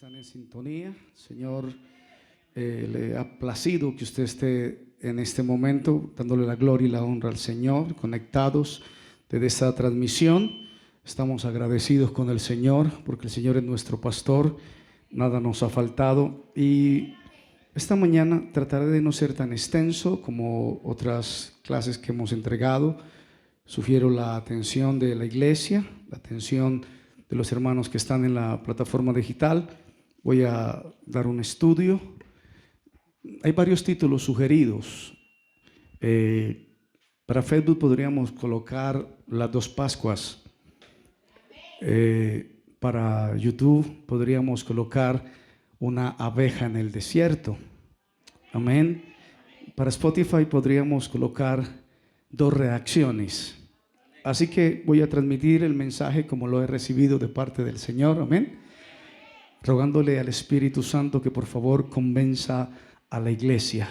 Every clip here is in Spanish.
están en sintonía. Señor, le ha placido que usted esté en este momento dándole la gloria y la honra al Señor, conectados desde esta transmisión. Estamos agradecidos con el Señor porque el Señor es nuestro pastor, nada nos ha faltado. Y esta mañana trataré de no ser tan extenso como otras clases que hemos entregado. Sugiero la atención de la iglesia, la atención de los hermanos que están en la plataforma digital. Voy a dar un estudio. Hay varios títulos sugeridos. Para Facebook podríamos colocar las dos Pascuas. Para YouTube podríamos colocar una abeja en el desierto. Amén. Para Spotify podríamos colocar dos reacciones. Así que voy a transmitir el mensaje como lo he recibido de parte del Señor. Amén. Rogándole al Espíritu Santo que por favor convenza a la iglesia.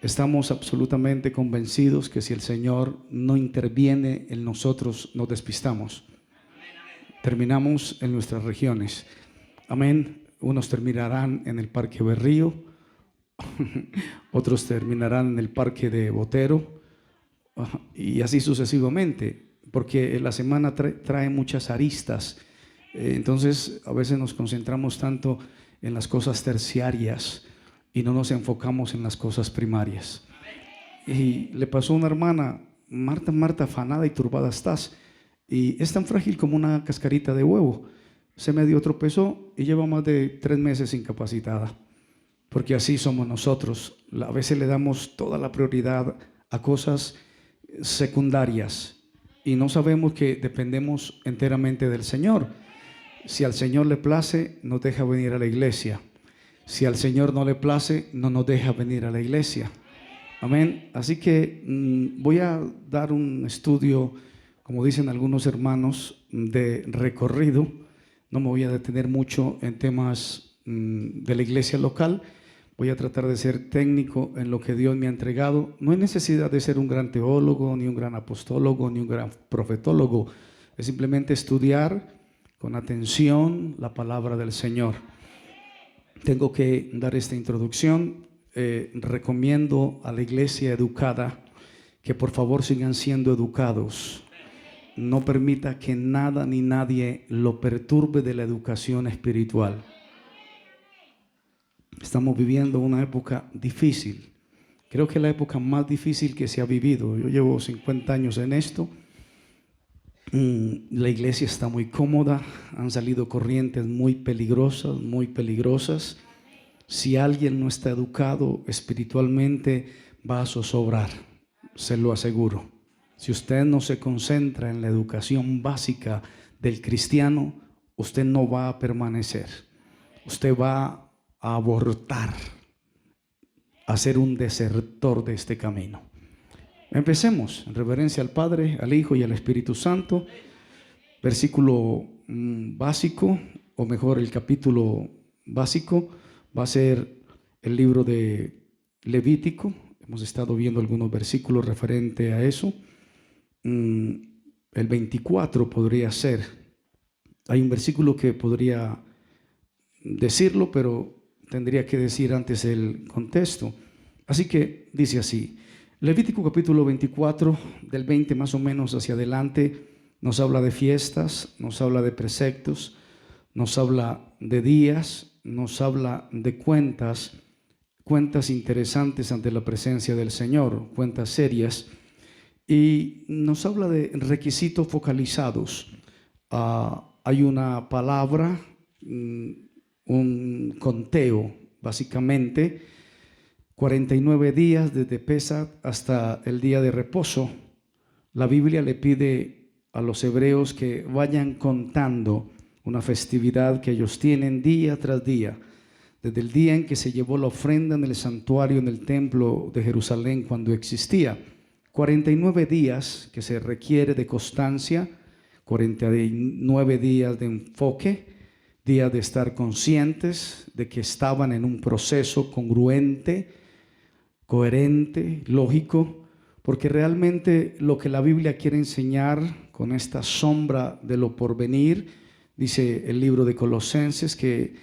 Estamos absolutamente convencidos que si el Señor no interviene en nosotros, nos despistamos. Terminamos en nuestras regiones. Amén. Unos terminarán en el Parque Berrío, otros terminarán en el Parque de Botero, y así sucesivamente, porque la semana trae muchas aristas. Entonces a veces nos concentramos tanto en las cosas terciarias y no nos enfocamos en las cosas primarias. Y le pasó a una hermana: Marta, Marta, afanada y turbada estás, y es tan frágil como una cascarita de huevo. Se medio tropezó y lleva más de 3 meses incapacitada. Porque así somos nosotros. A veces le damos toda la prioridad a cosas secundarias y no sabemos que dependemos enteramente del Señor. Si al Señor le place, nos deja venir a la iglesia. Si al Señor no le place, no nos deja venir a la iglesia. Amén. Así que voy a dar un estudio, como dicen algunos hermanos, de recorrido. No me voy a detener mucho en temas de la iglesia local. Voy a tratar de ser técnico en lo que Dios me ha entregado. No hay necesidad de ser un gran teólogo, ni un gran apostólogo, ni un gran profetólogo. Es simplemente estudiar con atención la palabra del Señor. Tengo que dar esta introducción. Recomiendo a la iglesia educada que por favor sigan siendo educados. No permita que nada ni nadie lo perturbe de la educación espiritual. Estamos viviendo una época difícil. Creo que es la época más difícil que se ha vivido. Yo llevo 50 años en esto. La iglesia está muy cómoda. Han salido corrientes muy peligrosas. Si alguien no está educado espiritualmente, va a zozobrar, se lo aseguro. Si usted no se concentra en la educación básica del cristiano, usted no va a permanecer. Usted va a abortar, a ser un desertor de este camino. Empecemos en reverencia al Padre, al Hijo y al Espíritu Santo. Versículo básico, o mejor el capítulo básico, va a ser el libro de Levítico. Hemos estado viendo algunos versículos referente a eso. El 24 podría ser. Hay un versículo que podría decirlo, pero tendría que decir antes el contexto. Así que dice así: Levítico capítulo 24, del 20 más o menos hacia adelante, nos habla de fiestas, nos habla de preceptos, nos habla de días, nos habla de cuentas interesantes ante la presencia del Señor, cuentas serias, y nos habla de requisitos focalizados. Hay una palabra, un conteo, básicamente 49 días desde Pesach hasta el día de reposo. La Biblia le pide a los hebreos que vayan contando una festividad que ellos tienen día tras día, desde el día en que se llevó la ofrenda en el santuario, en el templo de Jerusalén cuando existía. 49 días que se requiere de constancia, 49 días de enfoque, días de estar conscientes de que estaban en un proceso congruente, coherente, lógico, porque realmente lo que la Biblia quiere enseñar con esta sombra de lo porvenir, dice el libro de Colosenses, que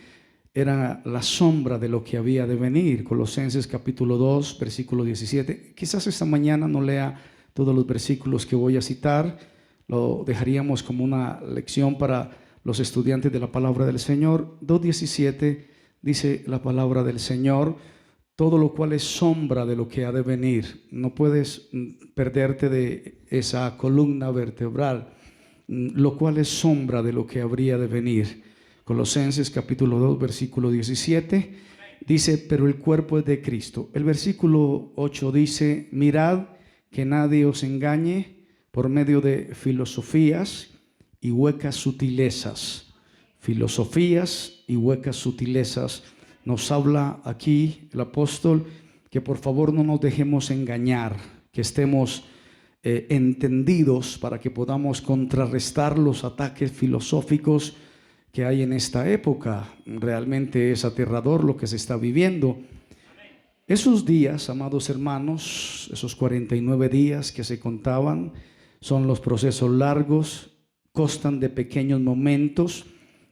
era la sombra de lo que había de venir. Colosenses capítulo 2, versículo 17. Quizás esta mañana no lea todos los versículos que voy a citar, lo dejaríamos como una lección para los estudiantes de la palabra del Señor. 2:17 dice la palabra del Señor: todo lo cual es sombra de lo que ha de venir. No puedes perderte de esa columna vertebral, lo cual es sombra de lo que habría de venir. Colosenses capítulo 2, versículo 17 dice: pero el cuerpo es de Cristo. El versículo 8 dice: mirad que nadie os engañe por medio de filosofías y huecas sutilezas. Filosofías y huecas sutilezas. Nos habla aquí el apóstol que por favor no nos dejemos engañar, que estemos entendidos para que podamos contrarrestar los ataques filosóficos que hay en esta época. Realmente es aterrador lo que se está viviendo. Esos días, amados hermanos, esos 49 días que se contaban, son los procesos largos, constan de pequeños momentos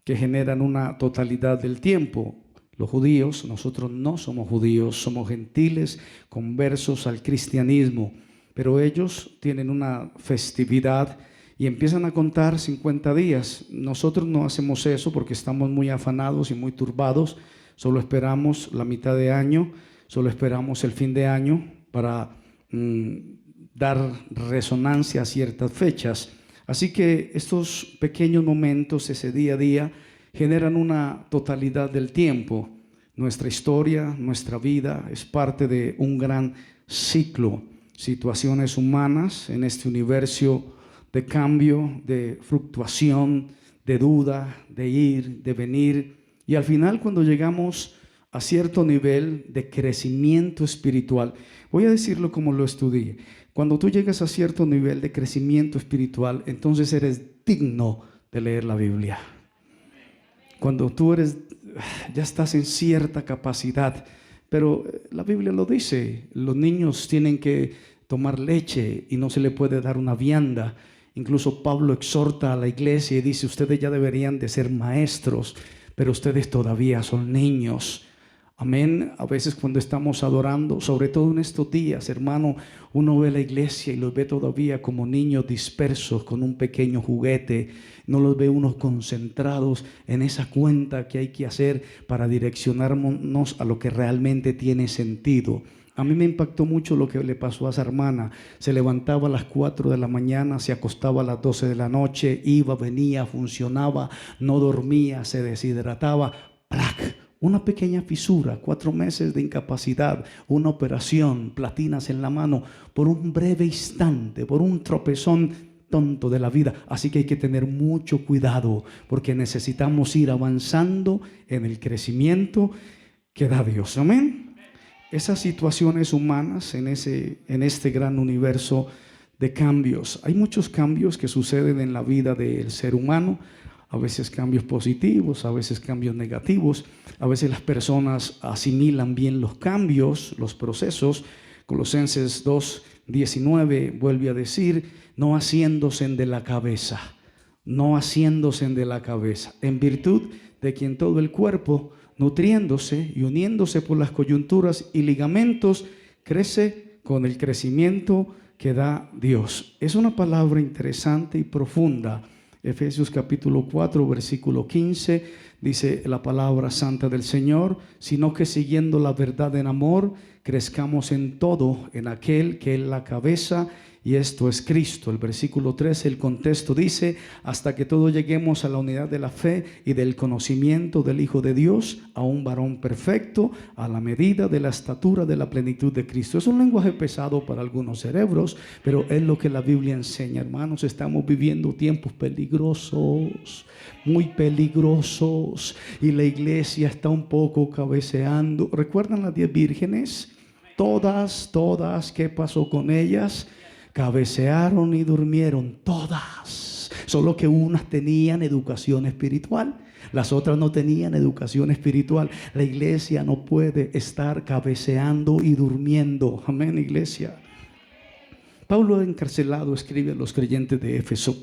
que generan una totalidad del tiempo. Los judíos, nosotros no somos judíos, somos gentiles conversos al cristianismo, pero ellos tienen una festividad y empiezan a contar 50 días. Nosotros no hacemos eso porque estamos muy afanados y muy turbados. Solo esperamos la mitad de año, solo esperamos el fin de año para dar resonancia a ciertas fechas. Así que estos pequeños momentos, ese día a día, generan una totalidad del tiempo. Nuestra historia, nuestra vida es parte de un gran ciclo. Situaciones humanas en este universo de cambio, de fluctuación, de duda, de ir, de venir. Y al final, cuando llegamos a cierto nivel de crecimiento espiritual, voy a decirlo como lo estudié, cuando tú llegas a cierto nivel de crecimiento espiritual, entonces eres digno de leer la Biblia. Cuando tú ya estás en cierta capacidad, pero la Biblia lo dice, los niños tienen que tomar leche y no se le puede dar una vianda. Incluso Pablo exhorta a la iglesia y dice: ustedes ya deberían de ser maestros, pero ustedes todavía son niños. Amén. A veces cuando estamos adorando, sobre todo en estos días, hermano, uno ve la iglesia y los ve todavía como niños dispersos con un pequeño juguete. No los ve unos concentrados en esa cuenta que hay que hacer para direccionarnos a lo que realmente tiene sentido. A mí me impactó mucho lo que le pasó a esa hermana. Se levantaba a las 4 de la mañana, se acostaba a las 12 de la noche, iba, venía, funcionaba, no dormía, se deshidrataba. ¡Plac! Una pequeña fisura, 4 meses de incapacidad, una operación, platinas en la mano, por un breve instante, por un tropezón tonto de la vida. Así que hay que tener mucho cuidado, porque necesitamos ir avanzando en el crecimiento que da Dios. Amén. Esas situaciones humanas en este gran universo de cambios. Hay muchos cambios que suceden en la vida del ser humano. A veces cambios positivos, a veces cambios negativos. A veces las personas asimilan bien los cambios, los procesos. Colosenses 2:19 vuelve a decir: no haciéndose de la cabeza, no haciéndose de la cabeza, en virtud de quien todo el cuerpo, nutriéndose y uniéndose por las coyunturas y ligamentos, crece con el crecimiento que da Dios. Es una palabra interesante y profunda. Efesios capítulo 4, versículo 15, dice la palabra santa del Señor: sino que siguiendo la verdad en amor, crezcamos en todo en aquel que es la cabeza, y esto es Cristo. El versículo 13, el contexto dice: hasta que todos lleguemos a la unidad de la fe y del conocimiento del Hijo de Dios, a un varón perfecto, a la medida de la estatura de la plenitud de Cristo. Es un lenguaje pesado para algunos cerebros, pero es lo que la Biblia enseña. Hermanos, estamos viviendo tiempos peligrosos, muy peligrosos, y la iglesia está un poco cabeceando. ¿Recuerdan las 10 vírgenes? Todas, ¿qué pasó con ellas? Cabecearon y durmieron, todas. Solo que unas tenían educación espiritual, las otras no tenían educación espiritual. La iglesia no puede estar cabeceando y durmiendo. Amén, iglesia. Pablo, encarcelado, escribe a los creyentes de Éfeso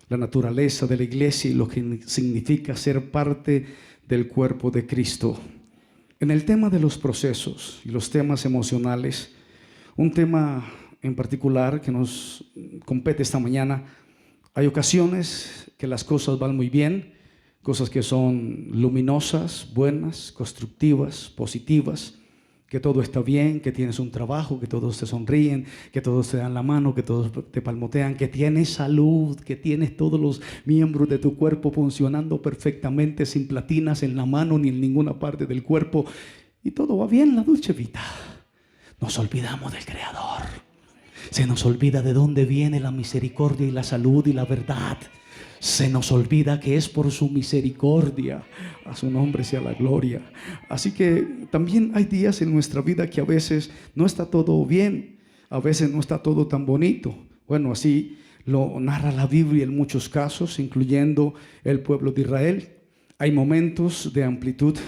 la naturaleza de la iglesia y lo que significa ser parte del cuerpo de Cristo. En el tema de los procesos y los temas emocionales, un tema en particular que nos compete esta mañana, hay ocasiones que las cosas van muy bien, cosas que son luminosas, buenas, constructivas, positivas, que todo está bien, que tienes un trabajo, que todos te sonríen, que todos te dan la mano, que todos te palmotean, que tienes salud, que tienes todos los miembros de tu cuerpo funcionando perfectamente, sin platinas en la mano ni en ninguna parte del cuerpo, y todo va bien, la dulce vida. Nos olvidamos del Creador. Se nos olvida de dónde viene la misericordia y la salud y la verdad. Se nos olvida que es por su misericordia. A su nombre sea la gloria. Así que también hay días en nuestra vida que a veces no está todo bien, a veces no está todo tan bonito. Bueno, así lo narra la Biblia en muchos casos, incluyendo el pueblo de Israel. Hay momentos de amplitud,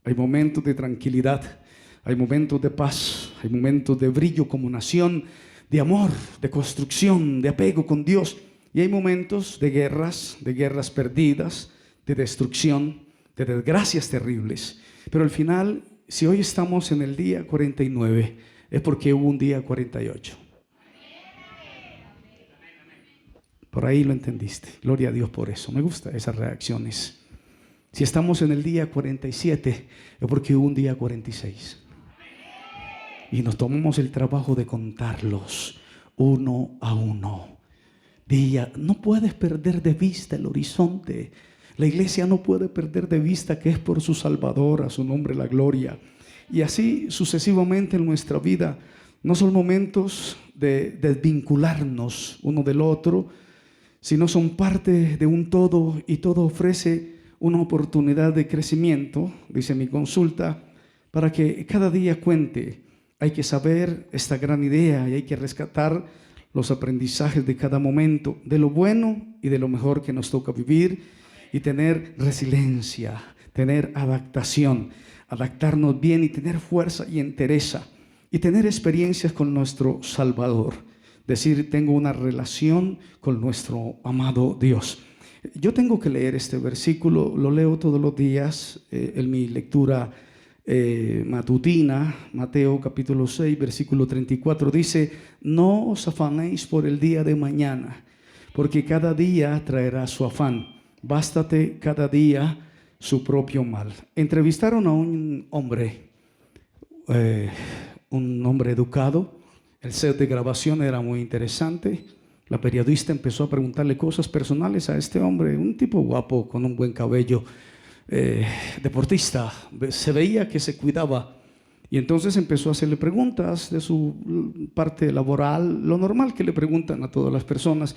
hay momentos de tranquilidad, hay momentos de paz, hay momentos de brillo como nación, de amor, de construcción, de apego con Dios. Y hay momentos de guerras perdidas, de destrucción, de desgracias terribles. Pero al final, si hoy estamos en el día 49, es porque hubo un día 48. Por ahí lo entendiste. Gloria a Dios por eso. Me gustan esas reacciones. Si estamos en el día 47, es porque hubo un día 46. Y nos tomamos el trabajo de contarlos uno a uno. Día, no puedes perder de vista el horizonte. La iglesia no puede perder de vista que es por su Salvador, a su nombre la gloria. Y así sucesivamente en nuestra vida. No son momentos de desvincularnos uno del otro, sino son parte de un todo, y todo ofrece una oportunidad de crecimiento, dice mi consulta, para que cada día cuente. Hay que saber esta gran idea y hay que rescatar los aprendizajes de cada momento, de lo bueno y de lo mejor que nos toca vivir, y tener resiliencia, tener adaptación, adaptarnos bien y tener fuerza y entereza, y tener experiencias con nuestro Salvador. Decir, tengo una relación con nuestro amado Dios. Yo tengo que leer este versículo, lo leo todos los días en mi lectura matutina. Mateo capítulo 6 versículo 34 dice: no os afanéis por el día de mañana, porque cada día traerá su afán. Bástate cada día su propio mal. Entrevistaron a un hombre educado. El set de grabación era muy interesante. La periodista empezó a preguntarle cosas personales a este hombre, un tipo guapo con un buen cabello, deportista, se veía que se cuidaba, y entonces empezó a hacerle preguntas de su parte laboral, lo normal que le preguntan a todas las personas.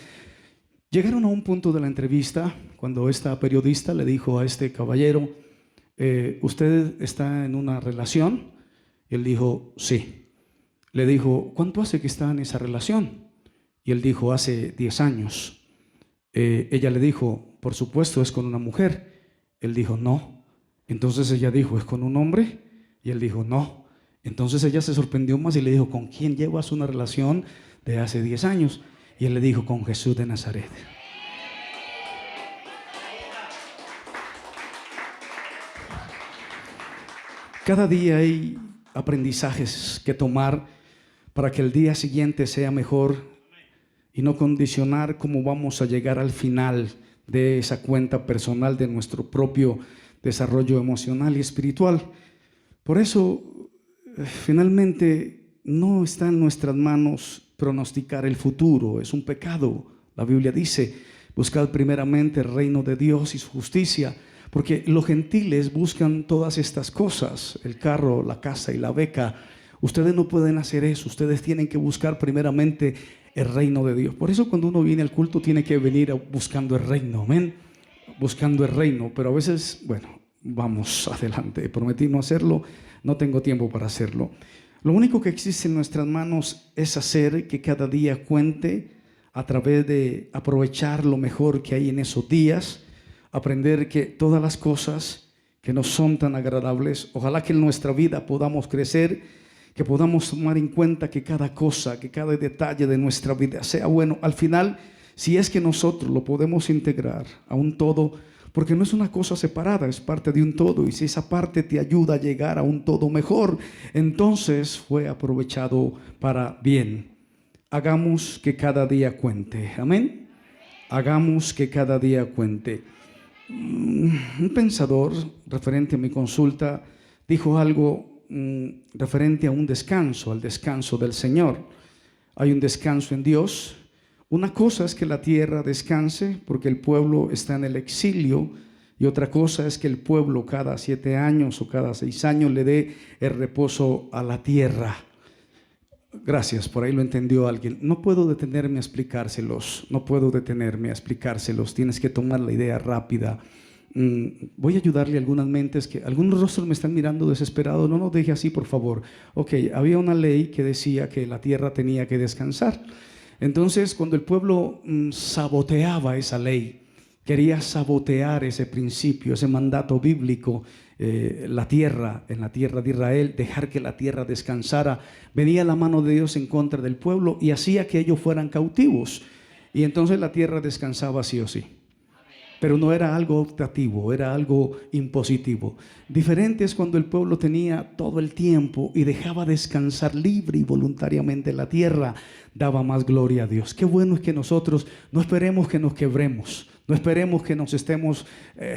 Llegaron a un punto de la entrevista cuando esta periodista le dijo a este caballero: ¿usted está en una relación? Y él dijo: sí. Le dijo: ¿cuánto hace que está en esa relación? Y él dijo: hace 10 años. Ella le dijo: por supuesto, es con una mujer. Él dijo: no. Entonces ella dijo: ¿es con un hombre? Y él dijo: no. Entonces ella se sorprendió más y le dijo: ¿con quién llevas una relación de hace 10 años? Y él le dijo: con Jesús de Nazaret. Cada día hay aprendizajes que tomar para que el día siguiente sea mejor, y no condicionar cómo vamos a llegar al final de esa cuenta personal de nuestro propio desarrollo emocional y espiritual. Por eso, finalmente, no está en nuestras manos pronosticar el futuro. Es un pecado. La Biblia dice: buscad primeramente el reino de Dios y su justicia, porque los gentiles buscan todas estas cosas, el carro, la casa y la beca. Ustedes no pueden hacer eso. Ustedes tienen que buscar primeramente el reino de Dios. Por eso cuando uno viene al culto tiene que venir buscando el reino, amén, buscando el reino. Pero a veces, bueno, vamos adelante. Prometí no hacerlo, no tengo tiempo para hacerlo. Lo único que existe en nuestras manos es hacer que cada día cuente, a través de aprovechar lo mejor que hay en esos días, aprender que todas las cosas que no son tan agradables, ojalá que en nuestra vida podamos crecer, que podamos tomar en cuenta que cada cosa, que cada detalle de nuestra vida sea bueno. Al final, si es que nosotros lo podemos integrar a un todo, porque no es una cosa separada, es parte de un todo. Y si esa parte te ayuda a llegar a un todo mejor, entonces fue aprovechado para bien. Hagamos que cada día cuente. Amén. Hagamos que cada día cuente. Un pensador referente a mi consulta dijo algo referente a un descanso, al descanso del Señor. Hay un descanso en Dios. Una cosa es que la tierra descanse porque el pueblo está en el exilio, y otra cosa es que el pueblo cada 7 años o cada 6 años le dé el reposo a la tierra. Gracias, por ahí lo entendió alguien. No puedo detenerme a explicárselos, tienes que tomar la idea rápida. Voy a ayudarle a algunas mentes que algunos rostros me están mirando desesperados. No nos deje así, por favor. Ok, había una ley que decía que la tierra tenía que descansar. Entonces, cuando el pueblo saboteaba esa ley, quería sabotear ese principio, ese mandato bíblico, en la tierra de Israel, dejar que la tierra descansara, venía la mano de Dios en contra del pueblo y hacía que ellos fueran cautivos. Y entonces la tierra descansaba sí o sí. Pero no era algo optativo, era algo impositivo. Diferente es cuando el pueblo tenía todo el tiempo y dejaba descansar libre y voluntariamente la tierra, daba más gloria a Dios. Qué bueno es que nosotros no esperemos que nos quebremos, no esperemos que nos estemos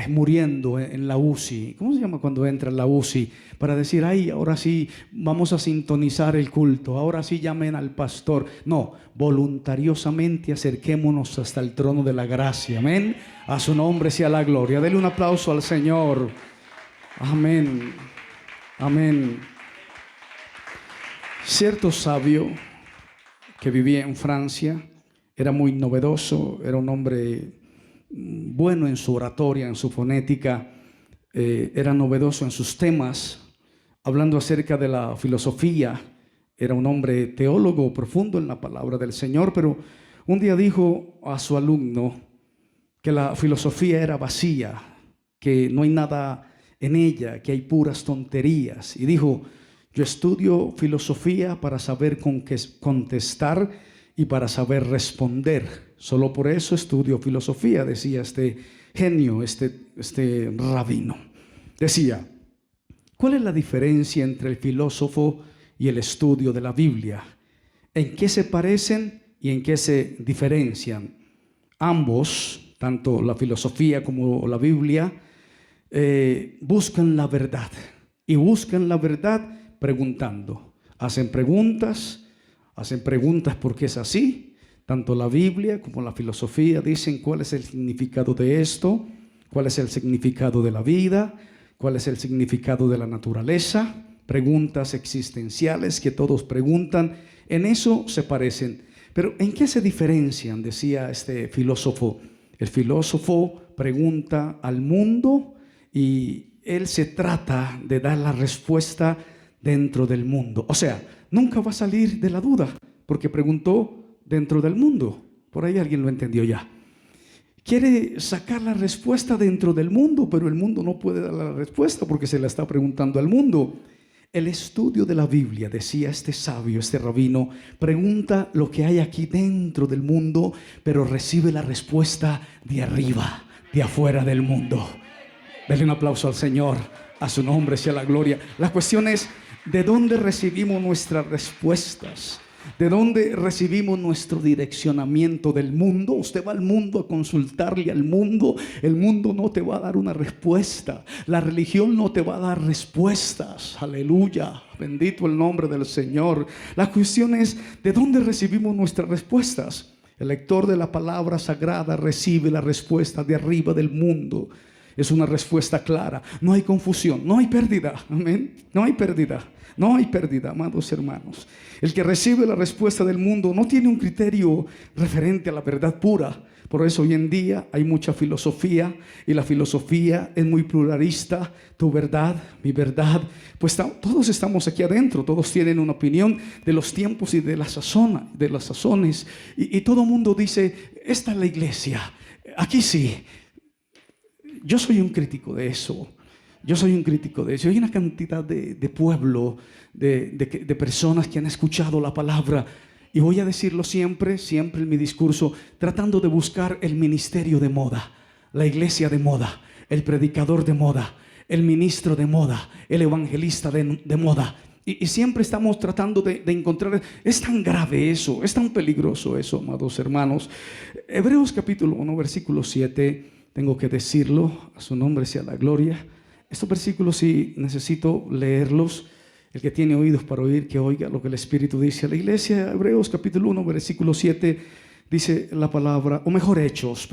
muriendo en la UCI. ¿Cómo se llama cuando entra en la UCI? Para decir, ay, ahora sí vamos a sintonizar el culto, ahora sí llamen al pastor. No, voluntariosamente acerquémonos hasta el trono de la gracia. Amén. A su nombre sea la gloria. Dele un aplauso al Señor. Amén. Amén. Cierto sabio que vivía en Francia, era muy novedoso, era un hombre bueno en su oratoria, en su fonética, era novedoso en sus temas, hablando acerca de la filosofía. Era un hombre teólogo profundo en la palabra del Señor, pero un día dijo a su alumno que la filosofía era vacía, que no hay nada en ella, que hay puras tonterías. Y dijo, yo estudio filosofía para saber con qué contestar y para saber responder. Solo por eso estudio filosofía, decía este genio, este rabino. Decía, ¿cuál es la diferencia entre el filósofo y el estudio de la Biblia? ¿En qué se parecen y en qué se diferencian? Ambos, tanto la filosofía como la Biblia, buscan la verdad. Y buscan la verdad preguntando. Hacen preguntas porque es así. Tanto la Biblia como la filosofía dicen cuál es el significado de esto, cuál es el significado de la vida, cuál es el significado de la naturaleza. Preguntas existenciales que todos preguntan. En eso se parecen. Pero ¿en qué se diferencian? Decía este filósofo. El filósofo pregunta al mundo y él se trata de dar la respuesta dentro del mundo. O sea, nunca va a salir de la duda porque preguntó dentro del mundo. Por ahí alguien lo entendió ya. Quiere sacar la respuesta dentro del mundo, pero el mundo no puede dar la respuesta porque se la está preguntando al mundo. El estudio de la Biblia, decía este sabio, este rabino, pregunta lo que hay aquí dentro del mundo, pero recibe la respuesta de arriba, de afuera del mundo. Denle un aplauso al Señor, a su nombre sea la gloria. La cuestión es, ¿de dónde recibimos nuestras respuestas? ¿De dónde recibimos nuestro direccionamiento del mundo? Usted va al mundo a consultarle al mundo. El mundo no te va a dar una respuesta. La religión no te va a dar respuestas. Aleluya. Bendito el nombre del Señor. La cuestión es, ¿de dónde recibimos nuestras respuestas? El lector de la palabra sagrada recibe la respuesta de arriba del mundo. Es una respuesta clara. No hay confusión, no hay pérdida. Amén. No hay pérdida. No hay pérdida, amados hermanos. El que recibe la respuesta del mundo no tiene un criterio referente a la verdad pura. Por eso hoy en día hay mucha filosofía y la filosofía es muy pluralista. Tu verdad, mi verdad. Pues todos estamos aquí adentro, todos tienen una opinión de los tiempos y de las sazones. Y todo el mundo dice, esta es la iglesia, aquí sí. Yo soy un crítico de eso. Hay una cantidad de pueblo, de personas que han escuchado la palabra. Y voy a decirlo siempre en mi discurso, tratando de buscar el ministerio de moda. la iglesia de moda, el predicador de moda, el ministro de moda, el evangelista de moda. Y siempre estamos tratando de encontrar. Es tan grave eso, es tan peligroso eso, amados hermanos. Hebreos capítulo 1, versículo 7, tengo que decirlo, a su nombre sea la gloria. Estos versículos sí necesito leerlos. El que tiene oídos para oír, que oiga lo que el Espíritu dice a la iglesia. Hebreos capítulo 1, versículo 7, dice la palabra, o mejor Hechos,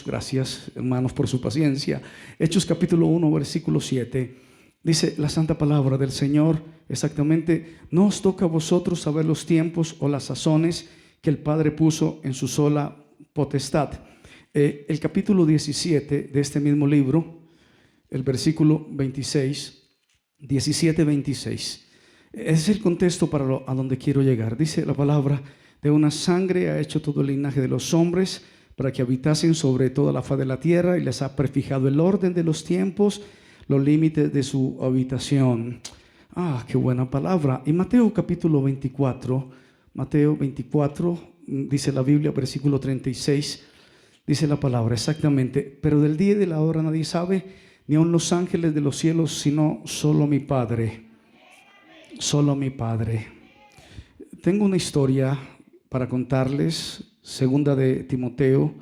gracias hermanos por su paciencia. Hechos capítulo 1, versículo 7. Dice la santa palabra del Señor exactamente: no os toca a vosotros saber los tiempos o las sazones que el Padre puso en su sola potestad. El capítulo 17 de este mismo libro, el versículo 26, 17-26, es el contexto para a donde quiero llegar. Dice la palabra: de una sangre ha hecho todo el linaje de los hombres para que habitasen sobre toda la faz de la tierra, y les ha prefijado el orden de los tiempos, los límites de su habitación. Qué buena palabra. Y Mateo capítulo 24, Mateo 24, dice la Biblia, versículo 36, dice la palabra exactamente: pero del día y de la hora nadie sabe, ni aun los ángeles de los cielos, sino solo mi Padre. Solo mi Padre. Tengo una historia para contarles. Segunda de Timoteo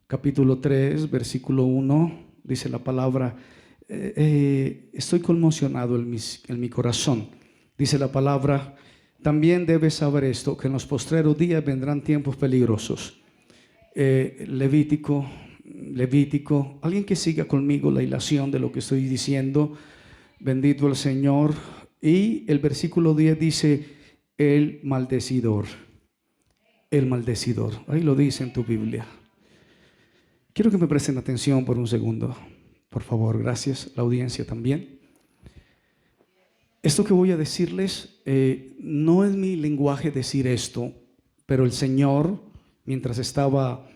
capítulo 3, versículo 1, dice la palabra: estoy conmocionado en mi corazón. Dice la palabra: también debes saber esto, que en los postreros días vendrán tiempos peligrosos. Levítico, alguien que siga conmigo la hilación de lo que estoy diciendo. Bendito el Señor. Y el versículo 10 dice: el maldecidor. El maldecidor. Ahí lo dice en tu Biblia. Quiero que me presten atención por un segundo. Por favor, gracias. La audiencia también. Esto que voy a decirles, no es mi lenguaje decir esto, pero el Señor, mientras estaba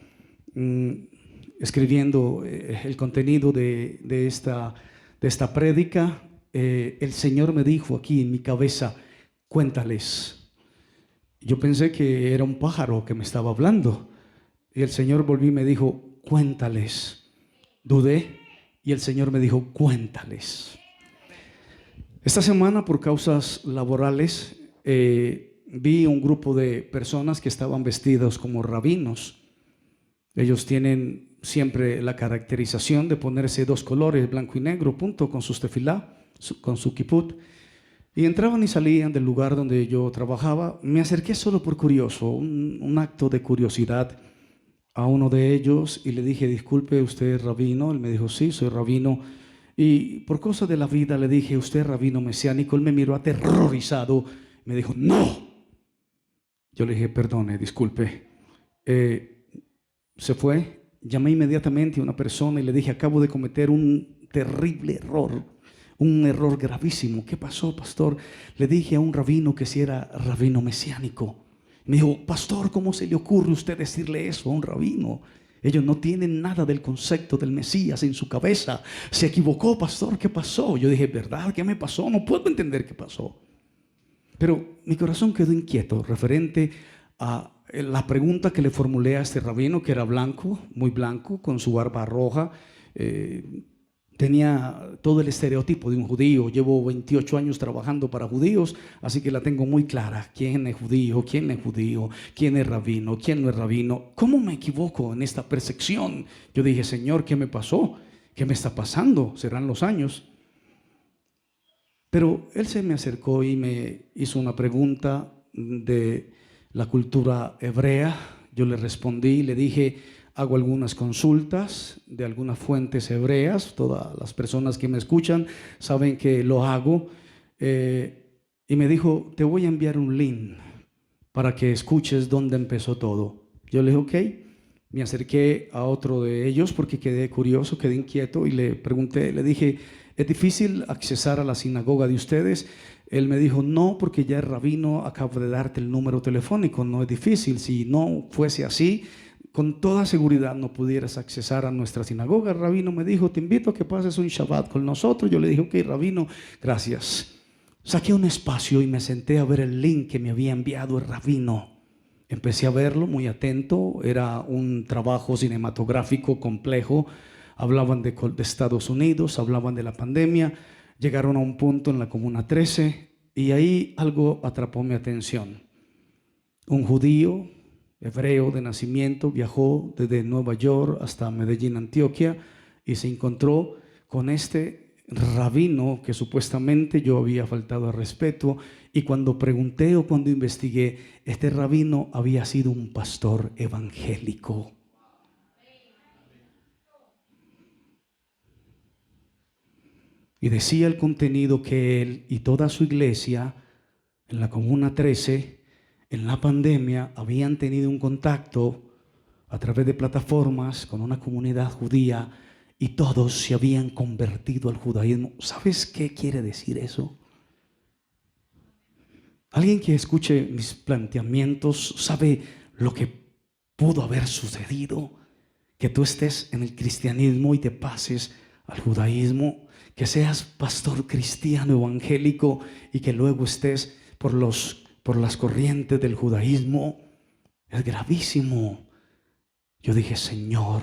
escribiendo el contenido de esta prédica, el Señor me dijo aquí en mi cabeza: cuéntales. Yo pensé que era un pájaro que me estaba hablando, y el Señor volvió y me dijo: cuéntales. Dudé, y el Señor me dijo: cuéntales. Esta semana, por causas laborales, vi un grupo de personas que estaban vestidos como rabinos. Ellos tienen siempre la caracterización de ponerse dos colores, blanco y negro, punto, con sus tefilá, con su kiput. Y entraban y salían del lugar donde yo trabajaba. Me acerqué solo por curioso, un acto de curiosidad, a uno de ellos, y le dije: disculpe, ¿usted es rabino? Él me dijo: sí, soy rabino. Y por cosa de la vida le dije: ¿usted es rabino mesiánico? Él me miró aterrorizado, me dijo: no. Yo le dije: perdone, disculpe. Se fue. Llamé inmediatamente a una persona y le dije: acabo de cometer un terrible error, un error gravísimo. ¿Qué pasó, pastor? Le dije a un rabino que si era rabino mesiánico. Me dijo: pastor, ¿cómo se le ocurre a usted decirle eso a un rabino? Ellos no tienen nada del concepto del Mesías en su cabeza. Se equivocó, pastor. ¿Qué pasó? Yo dije: ¿verdad? ¿Qué me pasó? No puedo entender qué pasó. Pero mi corazón quedó inquieto referente a la pregunta que le formulé a este rabino, que era blanco, muy blanco, con su barba roja. Tenía todo el estereotipo de un judío. Llevo 28 años trabajando para judíos, así que la tengo muy clara. ¿Quién es judío? ¿Quién no es judío? ¿Quién es rabino? ¿Quién no es rabino? ¿Cómo me equivoco en esta percepción? Yo dije: Señor, ¿qué me pasó? ¿Qué me está pasando? Serán los años. Pero él se me acercó y me hizo una pregunta de la cultura hebrea. Yo le respondí y le dije: hago algunas consultas de algunas fuentes hebreas. Todas las personas que me escuchan saben que lo hago. Y me dijo: te voy a enviar un link para que escuches dónde empezó todo. Yo le dije: ok. Me acerqué a otro de ellos porque quedé curioso, quedé inquieto, y le pregunté, le dije: ¿es difícil accesar a la sinagoga de ustedes? Él me dijo: no, porque ya el rabino acaba de darte el número telefónico. No es difícil. Si no fuese así, con toda seguridad no pudieras accesar a nuestra sinagoga. El rabino me dijo: te invito a que pases un Shabbat con nosotros. Yo le dije: ok, rabino, gracias. Saqué un espacio y me senté a ver el link que me había enviado el rabino. Empecé a verlo muy atento, era un trabajo cinematográfico complejo. Hablaban de Estados Unidos, hablaban de la pandemia, llegaron a un punto en la Comuna 13 y ahí algo atrapó mi atención. Un judío, hebreo de nacimiento, viajó desde Nueva York hasta Medellín, Antioquia, y se encontró con este rabino que supuestamente yo había faltado al respeto, y cuando pregunté o cuando investigué, este rabino había sido un pastor evangélico. Y decía el contenido que él y toda su iglesia en la Comuna 13, en la pandemia, habían tenido un contacto a través de plataformas con una comunidad judía y todos se habían convertido al judaísmo. ¿Sabes qué quiere decir eso? Alguien que escuche mis planteamientos sabe lo que pudo haber sucedido, que tú estés en el cristianismo y te pases al judaísmo, que seas pastor cristiano evangélico y que luego estés por las corrientes del judaísmo. Es gravísimo. Yo dije, Señor,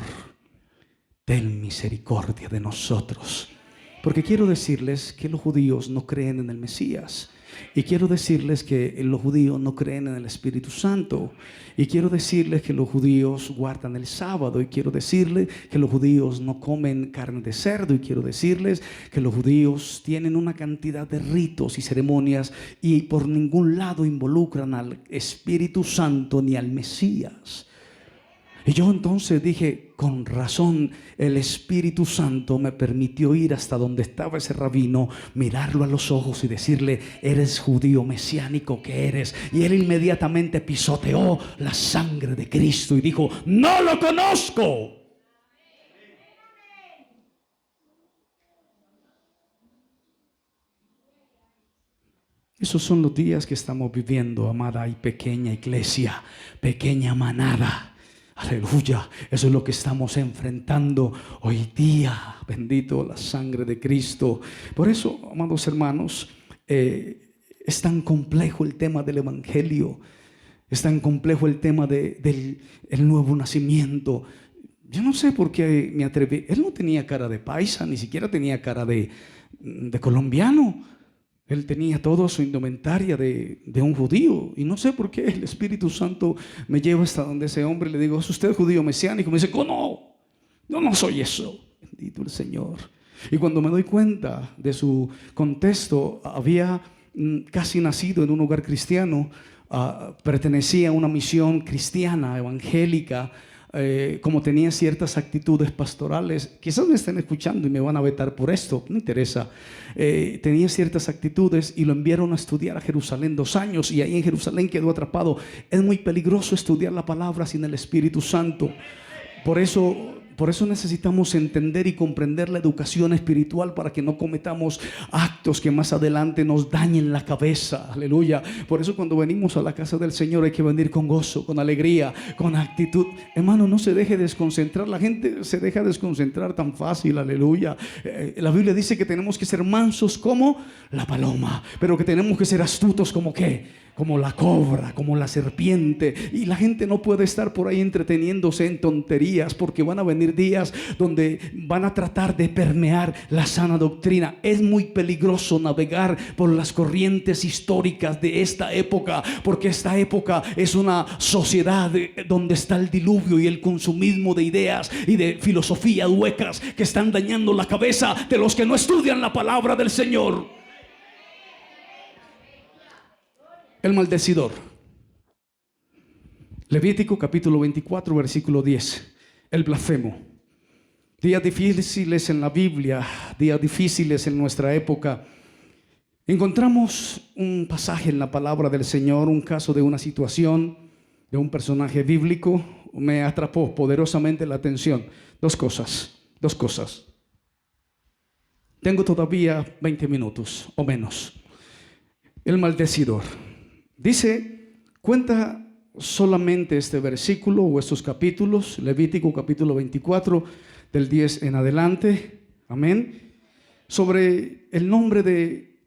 ten misericordia de nosotros, porque quiero decirles que los judíos no creen en el Mesías, y quiero decirles que los judíos no creen en el Espíritu Santo, y quiero decirles que los judíos guardan el sábado, y quiero decirles que los judíos no comen carne de cerdo, y quiero decirles que los judíos tienen una cantidad de ritos y ceremonias y por ningún lado involucran al Espíritu Santo ni al Mesías. Y yo entonces dije, con razón, el Espíritu Santo me permitió ir hasta donde estaba ese rabino, mirarlo a los ojos y decirle, eres judío mesiánico que eres. Y él inmediatamente pisoteó la sangre de Cristo y dijo, no lo conozco. Esos son los días que estamos viviendo, amada y pequeña iglesia, pequeña manada. Aleluya, eso es lo que estamos enfrentando hoy día. Bendito la sangre de Cristo. Por eso, amados hermanos, es tan complejo el tema del evangelio. Es tan complejo el tema del nuevo nacimiento. Yo no sé por qué me atreví. Él no tenía cara de paisa, ni siquiera tenía cara de colombiano. Él tenía toda su indumentaria de un judío. Y no sé por qué el Espíritu Santo me lleva hasta donde ese hombre. Le digo, ¿es usted judío mesiánico? Me dice, no, yo no soy eso. Bendito el Señor. Y cuando me doy cuenta de su contexto, había casi nacido en un hogar cristiano, pertenecía a una misión cristiana, evangélica. Como tenía ciertas actitudes pastorales, quizás me estén escuchando y me van a vetar por esto, no interesa. Tenía ciertas actitudes y lo enviaron a estudiar a Jerusalén 2 años, y ahí en Jerusalén quedó atrapado. Es muy peligroso estudiar la palabra sin el Espíritu Santo. Por eso necesitamos entender y comprender la educación espiritual para que no cometamos actos que más adelante nos dañen la cabeza. Aleluya. Por eso cuando venimos a la casa del Señor hay que venir con gozo, con alegría, con actitud. Hermano, no se deje desconcentrar. La gente se deja desconcentrar tan fácil. Aleluya. La Biblia dice que tenemos que ser mansos como la paloma, pero que tenemos que ser astutos como ¿qué? Como la cobra, como la serpiente. Y la gente no puede estar por ahí entreteniéndose en tonterías, porque van a venir días donde van a tratar de permear la sana doctrina. Es muy peligroso navegar por las corrientes históricas de esta época, porque esta época es una sociedad donde está el diluvio y el consumismo de ideas y de filosofías huecas que están dañando la cabeza de los que no estudian la palabra del Señor. El maldecidor. Levítico capítulo 24 versículo 10. El blasfemo. Días difíciles en la Biblia, días difíciles en nuestra época. Encontramos un pasaje en la palabra del Señor, un caso de una situación de un personaje bíblico. Me atrapó poderosamente la atención. Dos cosas. Tengo todavía 20 minutos o menos. El maldecidor. Cuenta solamente este versículo o estos capítulos, Levítico capítulo 24, del 10 en adelante, amén, sobre el nombre de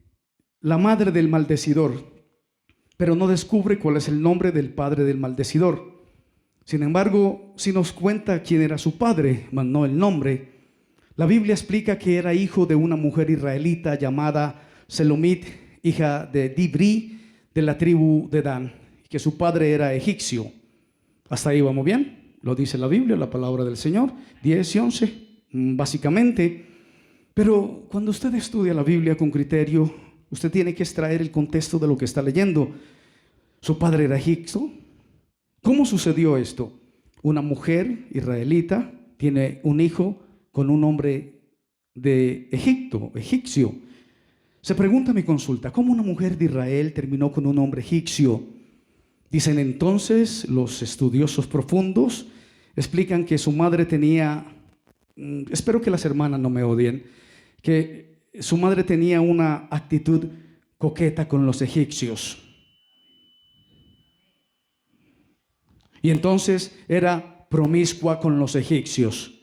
la madre del maldecidor. pero no descubre cuál es el nombre del padre del maldecidor. Sin embargo, si nos cuenta quién era su padre, mas no el nombre, la Biblia explica que era hijo de una mujer israelita llamada Selomit, hija de Dibri, de la tribu de Dan, que su padre era egipcio. Hasta ahí vamos bien, lo dice la Biblia, la palabra del Señor, 10 y 11, básicamente. Pero cuando usted estudia la Biblia con criterio, usted tiene que extraer el contexto de lo que está leyendo. Su padre era egipcio. ¿Cómo sucedió esto? Una mujer israelita tiene un hijo con un hombre de Egipto, egipcio. Se pregunta mi consulta, ¿cómo una mujer de Israel terminó con un hombre egipcio? Dicen entonces los estudiosos profundos, explican que su madre tenía, espero que las hermanas no me odien, que su madre tenía una actitud coqueta con los egipcios. Y entonces era promiscua con los egipcios.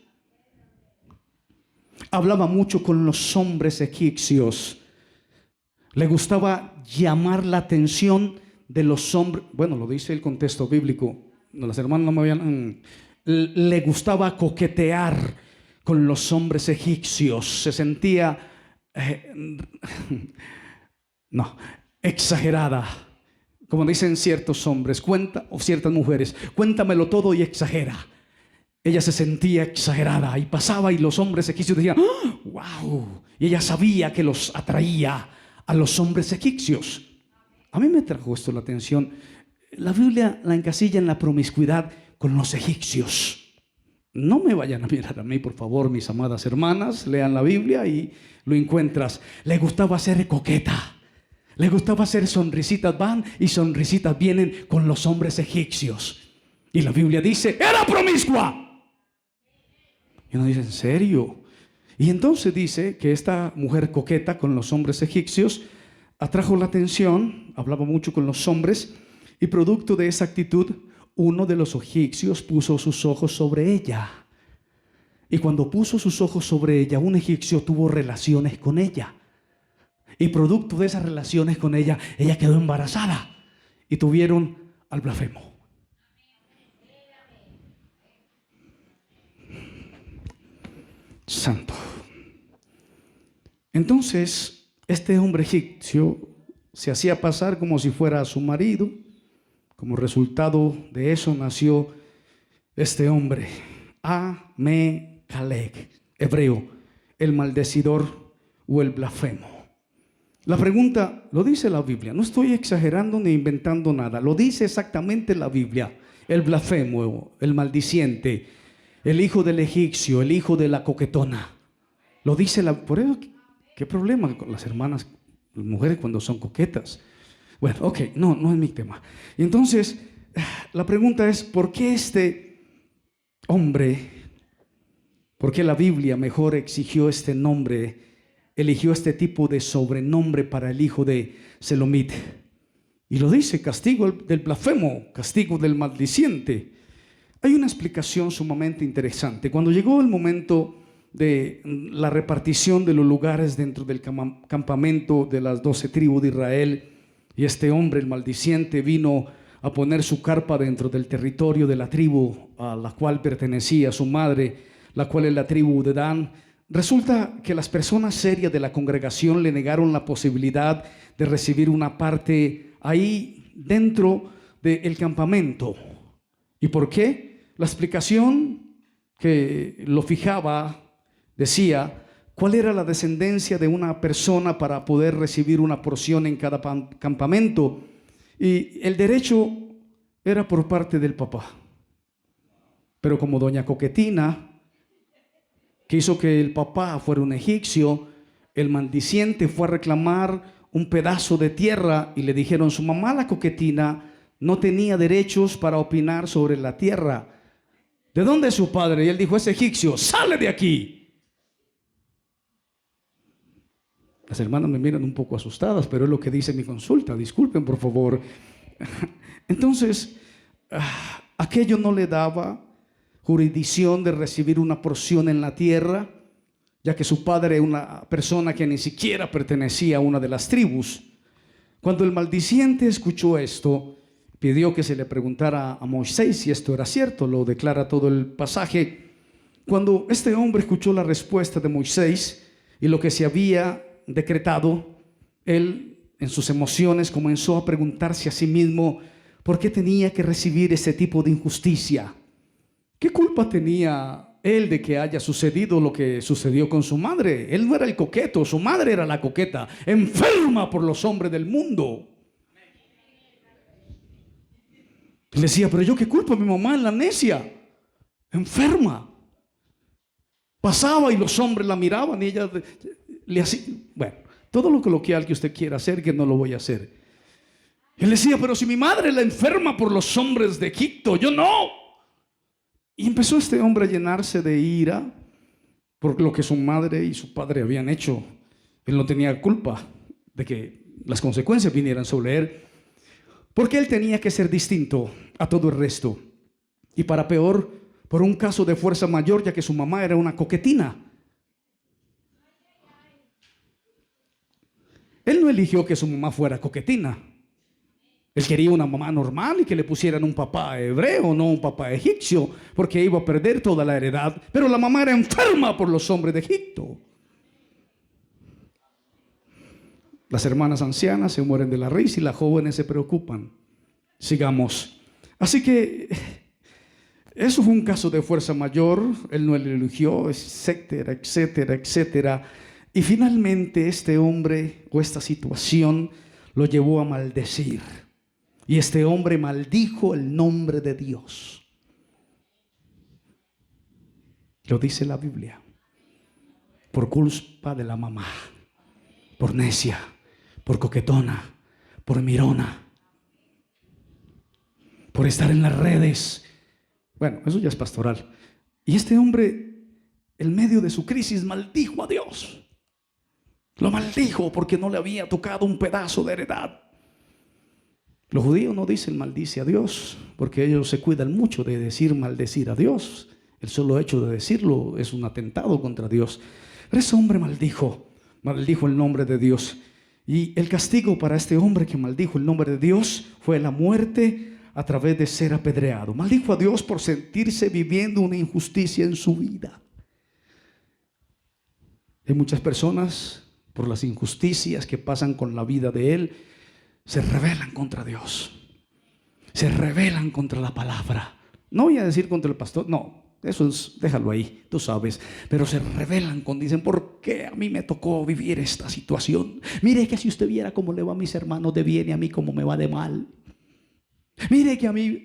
Hablaba mucho con los hombres egipcios. Le gustaba llamar la atención de los hombres. Bueno, lo dice el contexto bíblico. Las hermanas no me habían. Le gustaba coquetear con los hombres egipcios. Se sentía exagerada. Como dicen ciertos hombres, o ciertas mujeres, cuéntamelo todo y exagera. Ella se sentía exagerada y pasaba y los hombres egipcios decían, ¡oh, wow! Y ella sabía que los atraía a los hombres egipcios. A mí me trajo esto la atención. La Biblia la encasilla en la promiscuidad con los egipcios. No me vayan a mirar a mí, por favor, mis amadas hermanas. Lean la Biblia y lo encuentras. Le gustaba ser coqueta. Le gustaba hacer sonrisitas van y sonrisitas vienen con los hombres egipcios. Y la Biblia dice, era promiscua. Y uno dice, ¿en serio? Y entonces dice que esta mujer coqueta con los hombres egipcios atrajo la atención, hablaba mucho con los hombres, y producto de esa actitud, uno de los egipcios puso sus ojos sobre ella. Y cuando puso sus ojos sobre ella, un egipcio tuvo relaciones con ella. Y producto de esas relaciones con ella, ella quedó embarazada y tuvieron al blasfemo. Santo. Entonces, este hombre egipcio se hacía pasar como si fuera su marido. Como resultado de eso nació este hombre, Amecaleg, hebreo, el maldecidor o el blasfemo. La pregunta, lo dice la Biblia, no estoy exagerando ni inventando nada, lo dice exactamente la Biblia. El blasfemo, el maldiciente, el hijo del egipcio, el hijo de la coquetona. Lo dice la... Por eso, ¿qué problema con las hermanas, las mujeres cuando son coquetas? Bueno, ok, no es mi tema. Y entonces, la pregunta es, ¿por qué este hombre, por qué la Biblia mejor exigió este nombre, eligió este tipo de sobrenombre para el hijo de Selomit? Y lo dice, castigo del blasfemo, castigo del maldiciente. Hay una explicación sumamente interesante. Cuando llegó el momento de la repartición de los lugares dentro del campamento de las 12 tribus de Israel, y este hombre, el maldiciente, vino a poner su carpa dentro del territorio de la tribu a la cual pertenecía su madre, la cual es la tribu de Dan. Resulta que las personas serias de la congregación le negaron la posibilidad de recibir una parte ahí dentro del campamento. ¿Y por qué? La explicación que lo fijaba decía, ¿cuál era la descendencia de una persona para poder recibir una porción en cada campamento? Y el derecho era por parte del papá. Pero como doña Coquetina quiso que el papá fuera un egipcio, el maldiciente fue a reclamar un pedazo de tierra y le dijeron, su mamá la Coquetina no tenía derechos para opinar sobre la tierra. ¿De dónde es su padre? Y él dijo, es egipcio, sale de aquí. Las hermanas me miran un poco asustadas, pero es lo que dice mi consulta. Disculpen, por favor. Entonces, aquello no le daba jurisdicción de recibir una porción en la tierra, ya que su padre era una persona que ni siquiera pertenecía a una de las tribus. Cuando el maldiciente escuchó esto, pidió que se le preguntara a Moisés si esto era cierto. Lo declara todo el pasaje. Cuando este hombre escuchó la respuesta de Moisés y lo que se había decretado, él en sus emociones comenzó a preguntarse a sí mismo por qué tenía que recibir ese tipo de injusticia. ¿Qué culpa tenía él de que haya sucedido lo que sucedió con su madre? Él no era el coqueto, su madre era la coqueta, enferma por los hombres del mundo. Le decía, pero yo qué culpa, mi mamá es la necia, enferma. Pasaba y los hombres la miraban y ella le hacía, bueno, todo lo coloquial que usted quiera hacer, que no lo voy a hacer. Él decía, pero si mi madre es la enferma por los hombres de Egipto, yo no. Y empezó este hombre a llenarse de ira por lo que su madre y su padre habían hecho. Él no tenía culpa de que las consecuencias vinieran sobre él, porque él tenía que ser distinto a todo el resto. Y para peor, por un caso de fuerza mayor, ya que su mamá era una coquetina. Él no eligió que su mamá fuera coquetina. Él quería una mamá normal y que le pusieran un papá hebreo, no un papá egipcio, porque iba a perder toda la heredad. Pero la mamá era enferma por los hombres de Egipto. Las hermanas ancianas se mueren de la risa y las jóvenes se preocupan. Sigamos. Así que eso fue un caso de fuerza mayor. Él no le eligió, etcétera, etcétera, etcétera. Y finalmente este hombre o esta situación lo llevó a maldecir. Y este hombre maldijo el nombre de Dios. Lo dice la Biblia. Por culpa de la mamá, por necia, por coquetona, por mirona, por estar en las redes. Bueno, eso ya es pastoral. Y este hombre, en medio de su crisis, maldijo a Dios. Lo maldijo porque no le había tocado un pedazo de heredad. Los judíos no dicen maldice a Dios, porque ellos se cuidan mucho de decir maldecir a Dios. El solo hecho de decirlo es un atentado contra Dios. Pero ese hombre maldijo el nombre de Dios. Y el castigo para este hombre que maldijo el nombre de Dios fue la muerte a través de ser apedreado. Maldijo a Dios por sentirse viviendo una injusticia en su vida. Hay muchas personas, por las injusticias que pasan con la vida de él, se rebelan contra Dios, se rebelan contra la palabra. No voy a decir contra el pastor, no, eso es, déjalo ahí, tú sabes. Pero se rebelan dicen, ¿por qué a mí me tocó vivir esta situación? Mire que si usted viera cómo le va a mis hermanos de bien y a mí cómo me va de mal. Mire que a mí...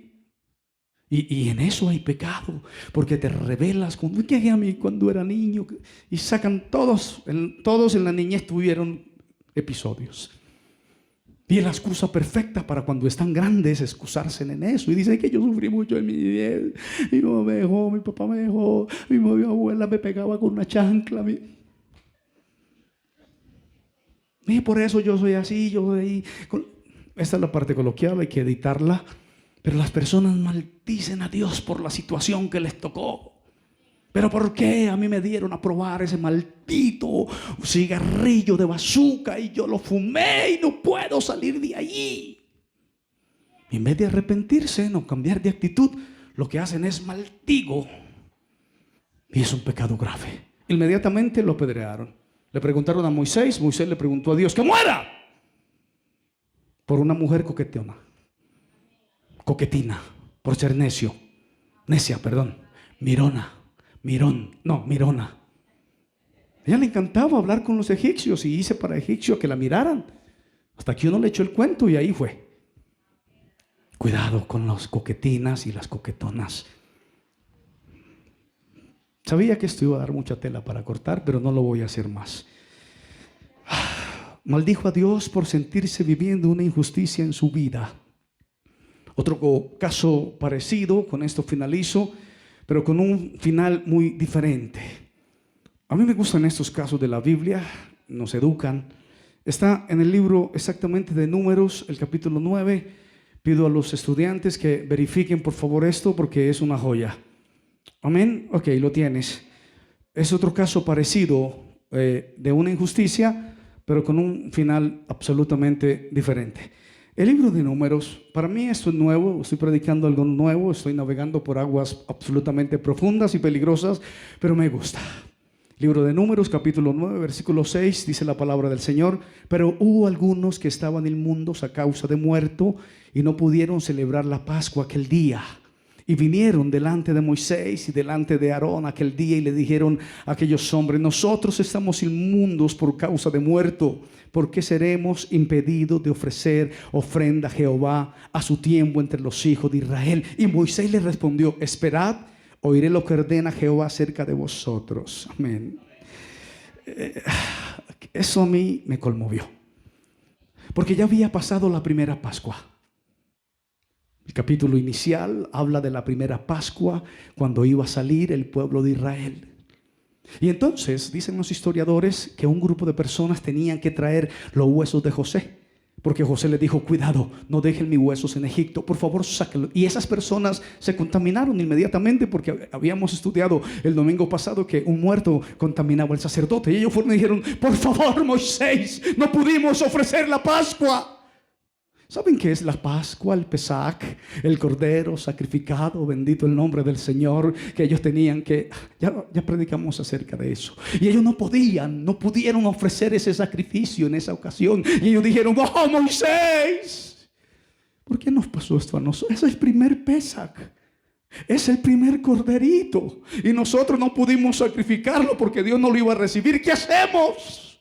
Y en eso hay pecado, porque te rebelas con que a mí cuando era niño. Y sacan todos en la niñez tuvieron episodios. Y es la excusa perfecta para cuando están grandes excusarse en eso. Y dicen que yo sufrí mucho en mi niñez. Mi mamá me dejó, mi papá me dejó, mi abuela me pegaba con una chancla. Y por eso yo soy así, yo soy ahí. Esta es la parte coloquial, hay que editarla. Pero las personas maldicen a Dios por la situación que les tocó. ¿Pero por qué a mí me dieron a probar ese maldito cigarrillo de bazooka y yo lo fumé y no puedo salir de allí? Y en vez de arrepentirse, no cambiar de actitud, lo que hacen es maldigo. Y es un pecado grave. Inmediatamente lo apedrearon. Le preguntaron a Moisés, Moisés le preguntó a Dios, ¡que muera! Por una mujer coquetina, por ser mirona. Mirona. A ella le encantaba hablar con los egipcios y hice para egipcios que la miraran. Hasta que uno le echó el cuento y ahí fue. Cuidado con las coquetinas y las coquetonas. Sabía que esto iba a dar mucha tela para cortar, pero no lo voy a hacer más. Maldijo a Dios por sentirse viviendo una injusticia en su vida. Otro caso parecido, con esto finalizo, pero con un final muy diferente. A mí me gustan estos casos de la Biblia, nos educan. Está en el libro exactamente de Números, el capítulo 9. Pido a los estudiantes que verifiquen por favor esto porque es una joya. Amén. Ok, lo tienes. Es otro caso parecido de una injusticia, pero con un final absolutamente diferente. El libro de Números, para mí esto es nuevo, estoy predicando algo nuevo, estoy navegando por aguas absolutamente profundas y peligrosas, pero me gusta. Libro de Números, capítulo 9, versículo 6, dice la palabra del Señor: pero hubo algunos que estaban inmundos a causa de muerto y no pudieron celebrar la Pascua aquel día. Y vinieron delante de Moisés y delante de Aarón aquel día y le dijeron a aquellos hombres: nosotros estamos inmundos por causa de muerto. ¿Por qué seremos impedidos de ofrecer ofrenda a Jehová a su tiempo entre los hijos de Israel? Y Moisés le respondió: esperad, oiré lo que ordena Jehová acerca de vosotros. Amén. Eso a mí me conmovió, porque ya había pasado la primera Pascua. El capítulo inicial habla de la primera Pascua, cuando iba a salir el pueblo de Israel. Y entonces dicen los historiadores que un grupo de personas tenían que traer los huesos de José, porque José les dijo: cuidado, no dejen mis huesos en Egipto, por favor sáquenlos. Y esas personas se contaminaron inmediatamente, porque habíamos estudiado el domingo pasado que un muerto contaminaba al sacerdote. Y ellos fueron y dijeron: por favor, Moisés, no pudimos ofrecer la Pascua. ¿Saben qué es la Pascua? El Pesach, el cordero sacrificado, bendito el nombre del Señor, que ellos tenían que, ya predicamos acerca de eso. Y ellos no pudieron ofrecer ese sacrificio en esa ocasión. Y ellos dijeron: oh, Moisés, ¿por qué nos pasó esto a nosotros? Es el primer Pesach, es el primer corderito, y nosotros no pudimos sacrificarlo porque Dios no lo iba a recibir. ¿Qué hacemos?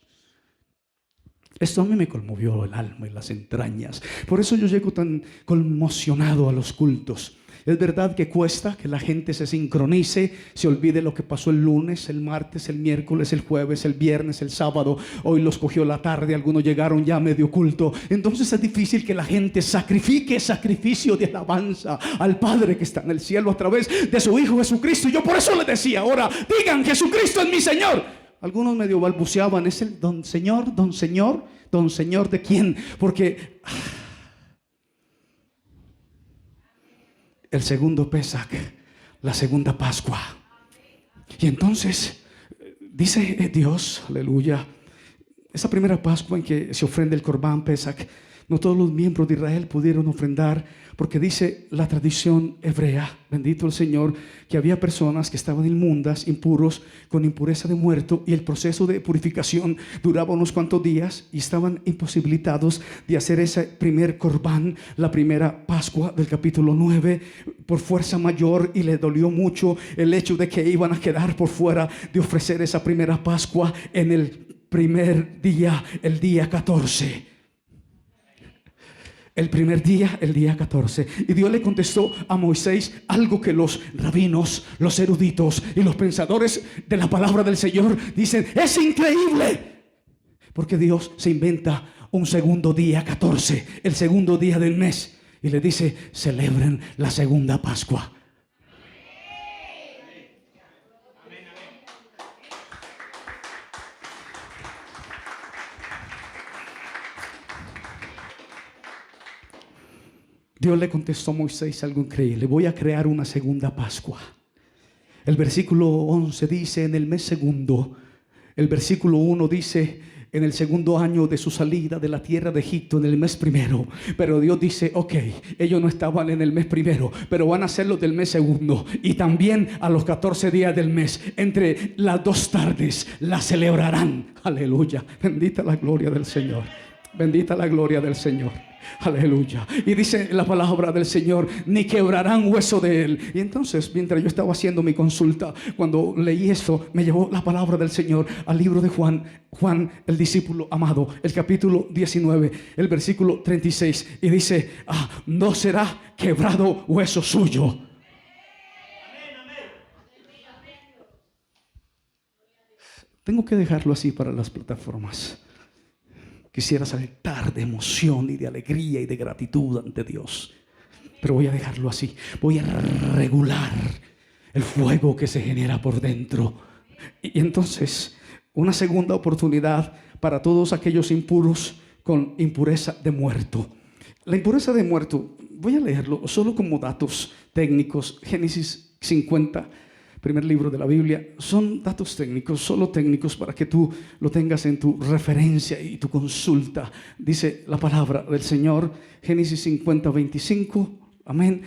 Esto a mí me conmovió el alma y las entrañas. Por eso yo llego tan conmocionado a los cultos. Es verdad que cuesta que la gente se sincronice, se olvide lo que pasó el lunes, el martes, el miércoles, el jueves, el viernes, el sábado. Hoy los cogió la tarde, algunos llegaron ya a medio culto. Entonces es difícil que la gente sacrifique sacrificio de alabanza al Padre que está en el cielo a través de su Hijo Jesucristo. Y yo por eso les decía: ahora digan: Jesucristo es mi Señor. Algunos medio balbuceaban: es el don Señor, don Señor, don Señor ¿de quién? Porque el segundo Pesach, la segunda Pascua. Y entonces dice Dios, aleluya, esa primera Pascua en que se ofrenda el Corbán Pesach, no todos los miembros de Israel pudieron ofrendar, porque dice la tradición hebrea, bendito el Señor, que había personas que estaban inmundas, impuros, con impureza de muerto, y el proceso de purificación duraba unos cuantos días y estaban imposibilitados de hacer ese primer Corbán, la primera Pascua del capítulo 9, por fuerza mayor, y le dolió mucho el hecho de que iban a quedar por fuera de ofrecer esa primera Pascua en el primer día, el día 14. El primer día, el día 14. Y Dios le contestó a Moisés algo que los rabinos, los eruditos y los pensadores de la palabra del Señor dicen: es increíble, porque Dios se inventa un segundo día 14, el segundo día del mes, y le dice: celebren la segunda Pascua. Dios le contestó a Moisés algo increíble: voy a crear una segunda Pascua. El versículo 11 dice: en el mes segundo. El versículo 1 dice: en el segundo año de su salida de la tierra de Egipto, en el mes primero. Pero Dios dice: ok, ellos no estaban en el mes primero, pero van a hacerlo del mes segundo. Y también a los 14 días del mes, entre las 2 tardes, la celebrarán. Aleluya, bendita la gloria del Señor. Bendita la gloria del Señor. Aleluya. Y dice la palabra del Señor: ni quebrarán hueso de él. Y entonces, mientras yo estaba haciendo mi consulta, cuando leí esto, me llevó la palabra del Señor al libro de Juan, el discípulo amado, el capítulo 19, el versículo 36, y dice: no será quebrado hueso suyo. Tengo que dejarlo así para las plataformas. Quisiera saltar de emoción y de alegría y de gratitud ante Dios, pero voy a dejarlo así. Voy a regular el fuego que se genera por dentro. Y entonces, una segunda oportunidad para todos aquellos impuros con impureza de muerto. La impureza de muerto, voy a leerlo solo como datos técnicos. Génesis 50, primer libro de la Biblia. Son datos técnicos, solo técnicos, para que tú lo tengas en tu referencia y tu consulta. Dice la palabra del Señor, Génesis 50, 25, amén.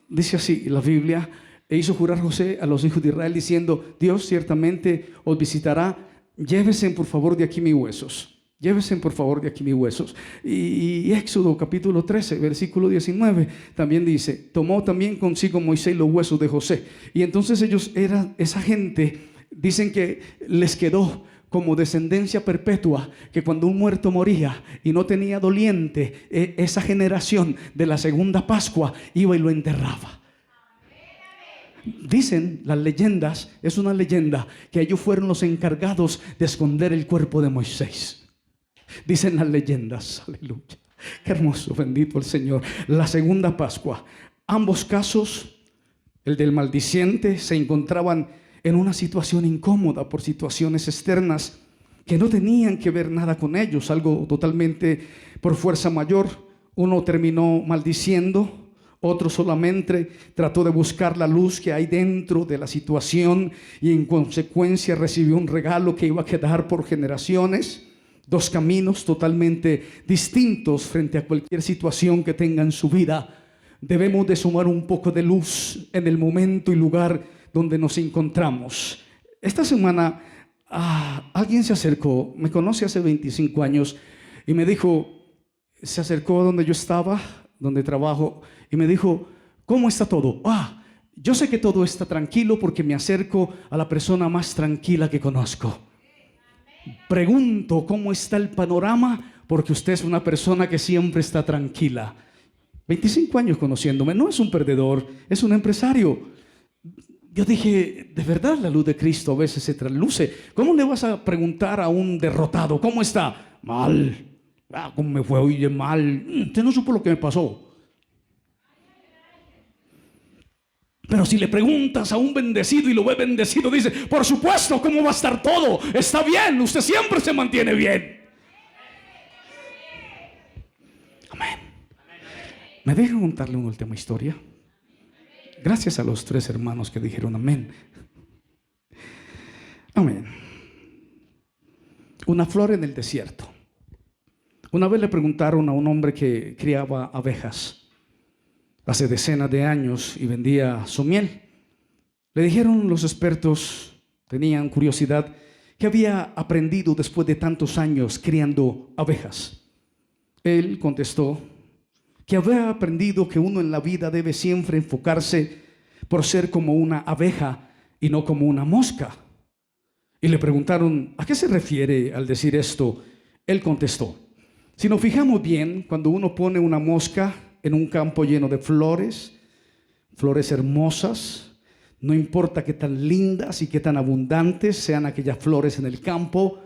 Dice así la Biblia: e hizo jurar José a los hijos de Israel diciendo: Dios ciertamente os visitará, llévesen por favor de aquí mis huesos. Llévesen por favor de aquí mis huesos. Y Éxodo capítulo 13 versículo 19 también dice: tomó también consigo Moisés los huesos de José. Y entonces ellos eran, esa gente, dicen que les quedó como descendencia perpetua, que cuando un muerto moría y no tenía doliente, esa generación de la segunda Pascua iba y lo enterraba. Dicen las leyendas, es una leyenda, que ellos fueron los encargados de esconder el cuerpo de Moisés. Dicen las leyendas, aleluya, qué hermoso, bendito el Señor. La segunda Pascua, ambos casos, el del maldiciente, se encontraban en una situación incómoda por situaciones externas que no tenían que ver nada con ellos, algo totalmente por fuerza mayor. Uno terminó maldiciendo, otro solamente trató de buscar la luz que hay dentro de la situación y en consecuencia recibió un regalo que iba a quedar por generaciones. Dos caminos totalmente distintos frente a cualquier situación que tenga en su vida. Debemos de sumar un poco de luz en el momento y lugar donde nos encontramos. Esta semana alguien se acercó, me conoce hace 25 años y me dijo, se acercó a donde yo estaba, donde trabajo, y me dijo: ¿cómo está todo? Yo sé que todo está tranquilo porque me acerco a la persona más tranquila que conozco. Pregunto cómo está el panorama porque usted es una persona que siempre está tranquila. 25 años conociéndome, no es un perdedor, es un empresario. Yo dije, de verdad la luz de Cristo a veces se trasluce. ¿Cómo le vas a preguntar a un derrotado cómo está? Mal. ¿Cómo me fue hoy de mal? Usted no supo lo que me pasó. Pero si le preguntas a un bendecido y lo ve bendecido, dice: por supuesto, ¿cómo va a estar todo? Está bien, usted siempre se mantiene bien. Amén. ¿Me deja contarle una última historia? Gracias a los 3 hermanos que dijeron amén. Amén. Una flor en el desierto. Una vez le preguntaron a un hombre que criaba abejas hace decenas de años y vendía su miel. Le dijeron los expertos, tenían curiosidad, ¿qué había aprendido después de tantos años criando abejas? Él contestó que había aprendido que uno en la vida debe siempre enfocarse por ser como una abeja y no como una mosca. Y le preguntaron, ¿a qué se refiere al decir esto? Él contestó: si nos fijamos bien, cuando uno pone una mosca en un campo lleno de flores, flores hermosas, no importa qué tan lindas y qué tan abundantes sean aquellas flores en el campo,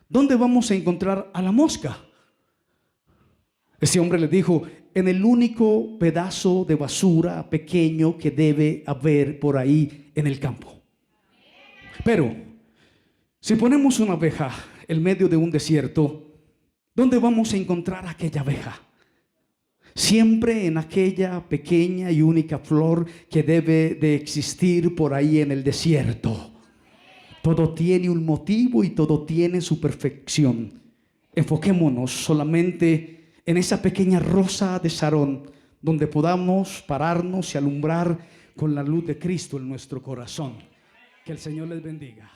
¿dónde vamos a encontrar a la mosca? Ese hombre le dijo: en el único pedazo de basura pequeño que debe haber por ahí en el campo. Pero si ponemos una abeja en medio de un desierto, ¿dónde vamos a encontrar a aquella abeja? Siempre en aquella pequeña y única flor que debe de existir por ahí en el desierto. Todo tiene un motivo y todo tiene su perfección. Enfoquémonos solamente en esa pequeña rosa de Sarón, donde podamos pararnos y alumbrar con la luz de Cristo en nuestro corazón. Que el Señor les bendiga.